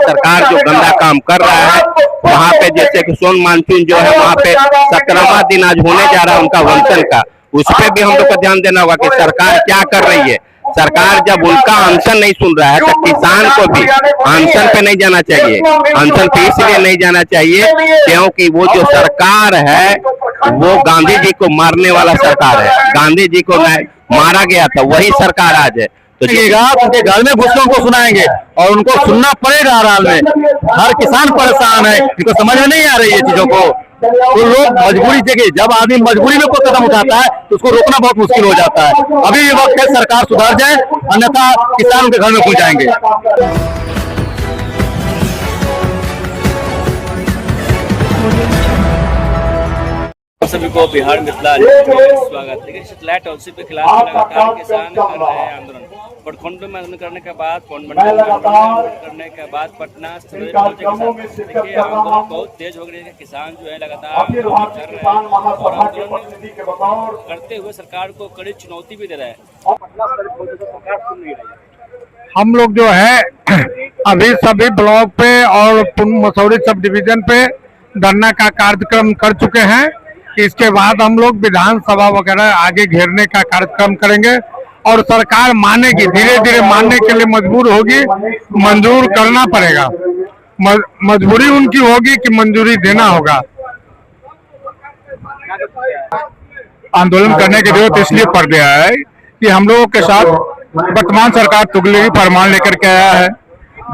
सरकार जो गंदा काम कर रहा है वहाँ पे, जैसे कि सोन मानसून जो है वहाँ पे 17वां दिन आज होने जा रहा है उनका वंचन का, उस पर भी हम लोग को ध्यान देना होगा कि सरकार क्या कर रही है। सरकार जब उनका अनशन नहीं सुन रहा है तो किसान को भी अनशन पे नहीं जाना चाहिए। अनशन पे इसलिए नहीं जाना चाहिए क्योंकि वो जो सरकार है वो गांधी जी को मारने वाला सरकार है। गांधी जी को मारा गया था वही सरकार आज है। तो उनके घर में घुसकर उनको सुनाएंगे और उनको सुनना पड़ेगा। हर हाल में हर किसान परेशान है, इनको समझ में नहीं आ रही है चीजों को। तो लोग मजबूरी देखिए, जब आदमी मजबूरी में कोई कदम उठाता है तो उसको रोकना बहुत मुश्किल हो जाता है। अभी ये वक्त है सरकार सुधर जाए, अन्यथा किसान उनके घर में घुस जाएंगे। सभी को बिहार मिथिला स्वागत। लेकिन सेटेलाइट टॉलसी के खिलाफ लगातार किसान कर रहे हैं आंदोलन। प्रखंडों में आंदोलन करने के बाद करने के बाद पटना देखिए आंदोलन बहुत तेज हो गई है। किसान जो है लगातार कर रहे हैं और आंदोलन करते हुए सरकार को कड़ी चुनौती भी दे रहा है। हम लोग जो है अभी सभी ब्लॉक पे और मसौरी सब डिवीजन पे धरना का कार्यक्रम कर चुके हैं। इसके बाद हम लोग विधानसभा वगैरह आगे घेरने का कार्यक्रम करेंगे और सरकार मानेगी, धीरे धीरे मानने के लिए मजबूर होगी, मंजूर करना पड़ेगा। मजबूरी उनकी होगी कि मंजूरी देना होगा। आंदोलन करने की जरूरत इसलिए पड़ गया है कि हम लोगों के साथ वर्तमान सरकार तुगलकी फरमान लेकर के आया है।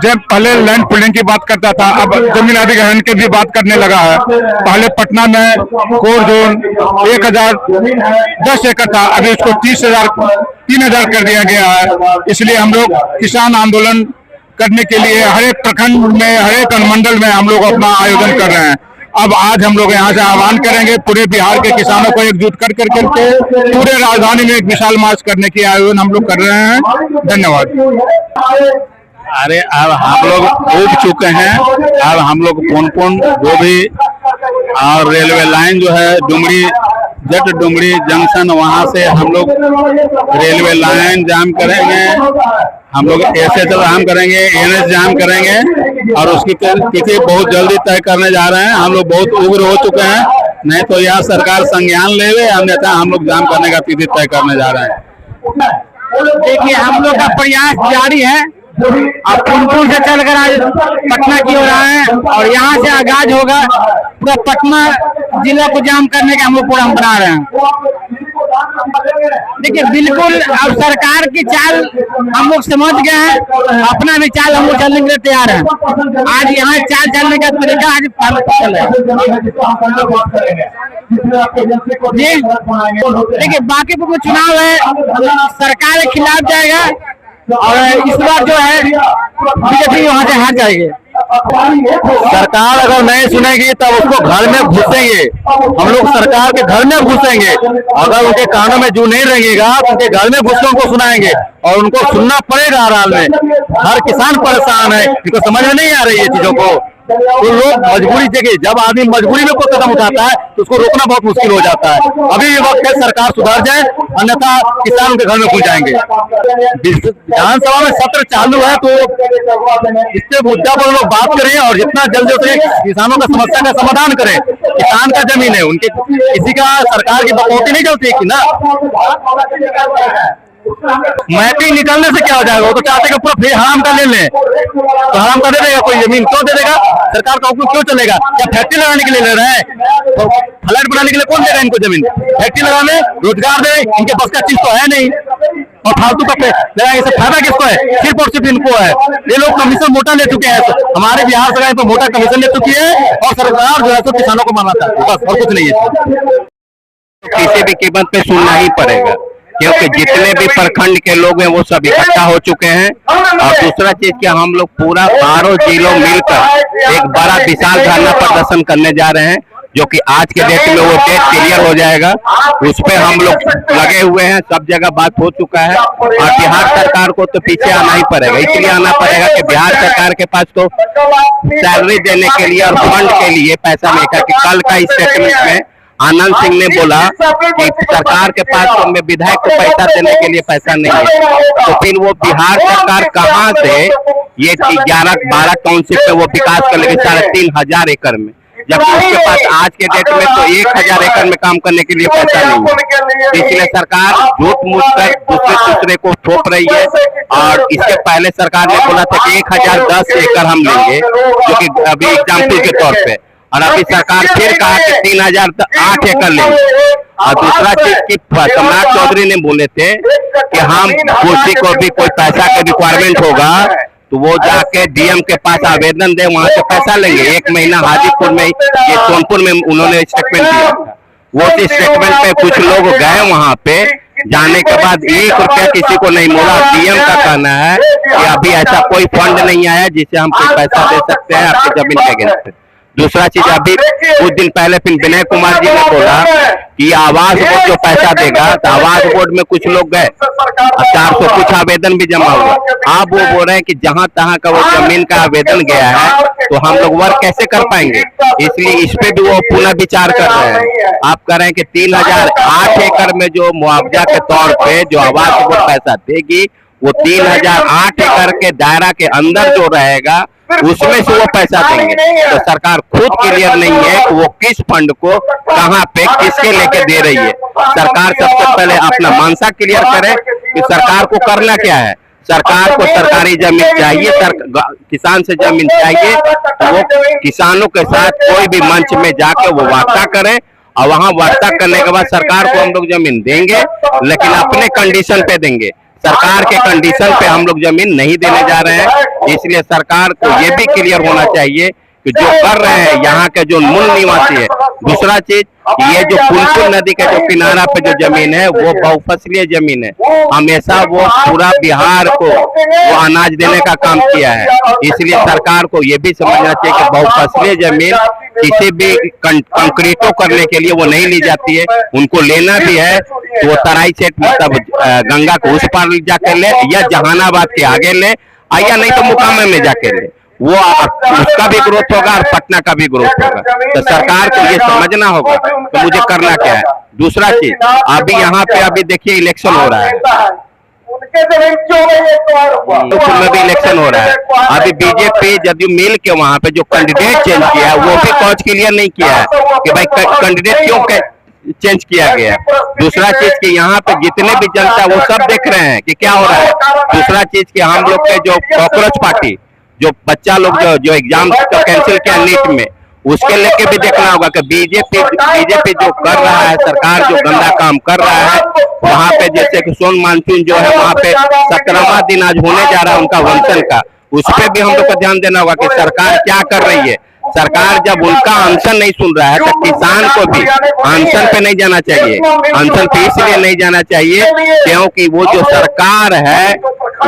जब पहले लैंड पुलिंग की बात करता था, अब जमीन अधिग्रहण की भी बात करने लगा है। पहले पटना में कोर जोन 1010 एकड़ था, अभी उसको 3,000 कर दिया गया है। इसलिए हम लोग किसान आंदोलन करने के लिए हर एक प्रखंड में, हर एक अनुमंडल में हम लोग अपना आयोजन कर रहे हैं। अब आज हम लोग यहाँ से आह्वान करेंगे पूरे बिहार के किसानों को एकजुट कर करके पूरे राजधानी में एक विशाल मार्च करने की आयोजन हम लोग कर रहे हैं। धन्यवाद। अरे अब हम लोग उग चुके हैं। अब हम लोग कौन जो भी और रेलवे लाइन जो है डुमरी जंक्शन, वहां से हम लोग रेलवे लाइन जाम करेंगे, हम लोग ऐसे जाम करेंगे, NH जाम करेंगे और उसकी तिथि बहुत जल्दी तय करने जा रहे हैं। हम लोग बहुत उग्र हो चुके हैं, नहीं तो यह सरकार संज्ञान लेवे, अन्यथा हम लोग जाम करने का तिथि तय करने जा रहे हैं। देखिए हम लोग का प्रयास जारी है। अब पुनपुर से चलकर आज पटना की ओर आए हैं और यहाँ से आगाज होगा पूरा पटना जिला को जाम करने का हम लोग प्रोग्राम बना रहे हैं। देखिए बिल्कुल अब सरकार की चाल हम लोग समझ गए हैं, अपना भी चाल हम लोग चलने के लिए तैयार हैं। आज यहाँ चाल चलने का तरीका आज जी। देखिए बाकीपुर में चुनाव है, सरकार के खिलाफ जाएगा और इस बार जो है बीजेपी वहाँ से हार जाएगी। सरकार अगर नहीं सुनेगी तब उसको घर में घुसेंगे, हम लोग सरकार के घर में घुसेंगे। अगर उनके कानों में जू नहीं रहेगा तो उनके घर में घुसकर उनको सुनाएंगे और उनको सुनना पड़ेगा। हर हाल में हर किसान परेशान है, इनको समझ में नहीं आ रही है चीजों को। तो लोग मजबूरी देखिए, जब आदमी मजबूरी में कोई कदम उठाता है तो उसको रोकना बहुत मुश्किल हो जाता है। अभी ये वक्त है सरकार सुधर जाए, अन्यथा किसान उनके घर में घुस जाएंगे। विधानसभा में सत्र चालू है तो इसके मुद्दा पर लोग बात करें और जितना जल्दी हो सके किसानों का समस्या का समाधान करें। किसान का जमीन है, उनके किसी का सरकार की बकौती नहीं चलती है कि ना। मैपिंग निकलने से क्या हो जाएगा, वो तो चाहते हैं पूरा हराम का ले लें, तो हराम का दे देगा कोई जमीन, क्यों दे देगा? सरकार का हुक्म क्यों चलेगा? क्या फैक्ट्री लगाने के लिए ले रहे हैं? तो फ्लैट बनाने के लिए कौन देगा इनको जमीन? फैक्ट्री लगाने, रोजगार दे, इनके पास का चीज तो है नहीं और फालतू का लगाएंगे। इससे फायदा किसको है? सिर्फ और सिर्फ इनको है। ये लोग कमीशन मोटा ले चुके हैं, हमारे बिहार सरकार तो मोटा कमीशन ले चुकी है और सरकार जो है तो किसानों को मारना चाहती है, बस और कुछ नहीं है। किसी भी कीमत पे सुनना ही पड़ेगा क्योंकि जितने भी प्रखंड के लोग हैं वो सब इकट्ठा हो चुके हैं। और दूसरा चीज कि हम लोग पूरा 12 जिलों मिलकर एक बड़ा विशाल धरना प्रदर्शन करने जा रहे हैं, जो कि आज के डेट में वो डेट क्लियर हो जाएगा। उस पर हम लोग लगे हुए हैं, सब जगह बात हो चुका है और बिहार सरकार को तो पीछे आना ही पड़ेगा। इसलिए आना पड़ेगा कि बिहार सरकार के पास तो सैलरी देने के लिए और फंड के लिए पैसा नहीं था कि कल का स्टेटमेंट में आनंद सिंह ने बोला कि सरकार के पास तो में विधायक को पैसा देने के लिए पैसा नहीं है, तो फिर वो बिहार सरकार कहाँ से ये 11-12 टाउनशिप पे वो विकास कर लेगी 3,500 एकड़ में, जबकि उसके पास आज के डेट में तो 1,000 एकड़ में काम करने के लिए पैसा नहीं है। इसलिए सरकार झूठ मूठ कर दूसरे को थोप रही है। और इसके पहले सरकार ने बोला था कि 1,010 एकड़ हम लेंगे, जो कि अभी एग्जाम्पल के तौर पे, और अभी सरकार फिर कहा कि 3,008 एकड़ लेंगे। और दूसरा चीज की सम्राट चौधरी ने बोले थे कि हम किसी को भी कोई पैसा का रिक्वायरमेंट होगा तो वो जाके डीएम के पास आवेदन दे, वहां से पैसा लेंगे। 1 महीना हाजीपुर में, ये सोनपुर में उन्होंने स्टेटमेंट दिया था। वो स्टेटमेंट पे कुछ लोग गए, वहां पे जाने के बाद 1 रुपया किसी को नहीं मिला। डीएम का कहना है कि अभी ऐसा कोई फंड नहीं आया जिससे हम कोई पैसा दे सकते हैं आपकी जमीन के अगेंस्ट। दूसरा चीज, अभी कुछ दिन पहले फिर विनय कुमार जी ने बोला कि आवास बोर्ड जो पैसा देगा, तो आवास बोर्ड में कुछ लोग गए, 400 कुछ आवेदन भी जमा हुआ। आप वो बोल रहे हैं कि जहां तहां का वो जमीन का आवेदन गया है तो हम लोग वर्क कैसे कर पाएंगे, इसलिए इस पे भी वो पुनः विचार कर रहे हैं। आप कह रहे हैं कि 3,008 एकड़ में जो मुआवजा के तौर पे जो आवास बोर्ड पैसा देगी, वो 3,008 एकड़ के दायरा के अंदर जो रहेगा उसमें से वो पैसा देंगे। तो सरकार खुद क्लियर नहीं है कि वो किस फंड को कहां पे किसके लेके दे रही है। सरकार सबसे पहले अपना मानसा क्लियर करे कि सरकार को करना क्या है। सरकार को सरकारी जमीन चाहिए, किसान से जमीन चाहिए, तो वो किसानों के साथ कोई भी मंच में जाके वो वार्ता करे, और वहां वार्ता करने के बाद सरकार को हम लोग जमीन देंगे, लेकिन अपने कंडीशन पे देंगे। सरकार के कंडीशन पे हम लोग जमीन नहीं देने जा रहे हैं। इसलिए सरकार को ये भी क्लियर होना चाहिए कि जो कर रहे हैं यहाँ के जो मूल निवासी है। दूसरा चीज, ये जो पुनपुन नदी के जो किनारा पे जो जमीन है वो बहुफसलीय जमीन है। हमेशा वो पूरा बिहार को वो अनाज देने का काम किया है। इसलिए सरकार को ये भी समझना चाहिए कि बहुफसलीय जमीन किसी भी कंक्रीटो करने के लिए वो नहीं ली जाती है। उनको लेना भी है तो वो तराई सेट मतलब गंगा को उस पार जाके ले, या जहानाबाद के आगे ले, या नहीं तो मुकामे में जाके ले, वो उसका भी ग्रोथ होगा और पटना का भी ग्रोथ होगा। तो सरकार को ये समझना होगा तो मुझे करना क्या है। दूसरा चीज, अभी यहाँ पे अभी देखिए इलेक्शन हो रहा है, में भी इलेक्शन हो रहा है। अभी बीजेपी जदयू मिल के वहाँ पे जो कैंडिडेट चेंज किया है वो भी कॉज क्लियर नहीं किया है कि भाई कैंडिडेट क्यों चेंज किया गया है। दूसरा चीज कि यहाँ पे जितने भी जनता वो सब देख रहे हैं कि क्या हो रहा है। दूसरा चीज कि हम लोग के जो कॉकरोच पार्टी जो बच्चा लोग जो एग्जाम को कैंसिल किया नीट में, उसके लेके भी देखना होगा कि बीजेपी जो कर रहा है, सरकार जो गंदा काम कर रहा है वहाँ पे, जैसे कि सोन मानसून जो है वहाँ पे 17वां दिन आज होने जा रहा है उनका वंचन का, उस पर भी हम लोग को ध्यान देना होगा कि सरकार क्या कर रही है। सरकार जब उनका अनशन नहीं सुन रहा है तो किसान को भी अनशन पे नहीं जाना चाहिए। अनशन पे इसलिए नहीं जाना चाहिए क्योंकि वो जो सरकार है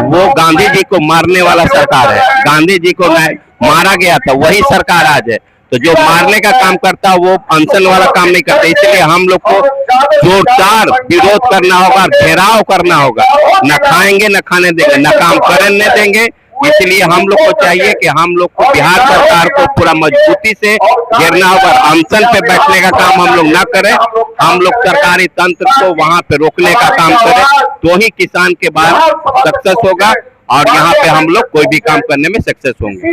वो गांधी जी को मारने वाला सरकार है। गांधी जी को मारा गया था वही सरकार आज है, तो जो मारने का काम करता है वो अनशन वाला काम नहीं करता। इसलिए हम लोग को जोरदार विरोध करना होगा, घेराव करना होगा। न खाएंगे न खाने देंगे, न काम करने देंगे। इसलिए हम लोग को चाहिए कि हम लोग को बिहार सरकार को पूरा मजबूती से घेरना होगा। अनशन पे बैठने का काम हम लोग ना करें, हम लोग सरकारी तंत्र को वहां पे रोकने का काम करें, तो ही किसान के बाद सक्सेस होगा और यहाँ पे हम लोग कोई भी काम करने में सक्सेस होंगे।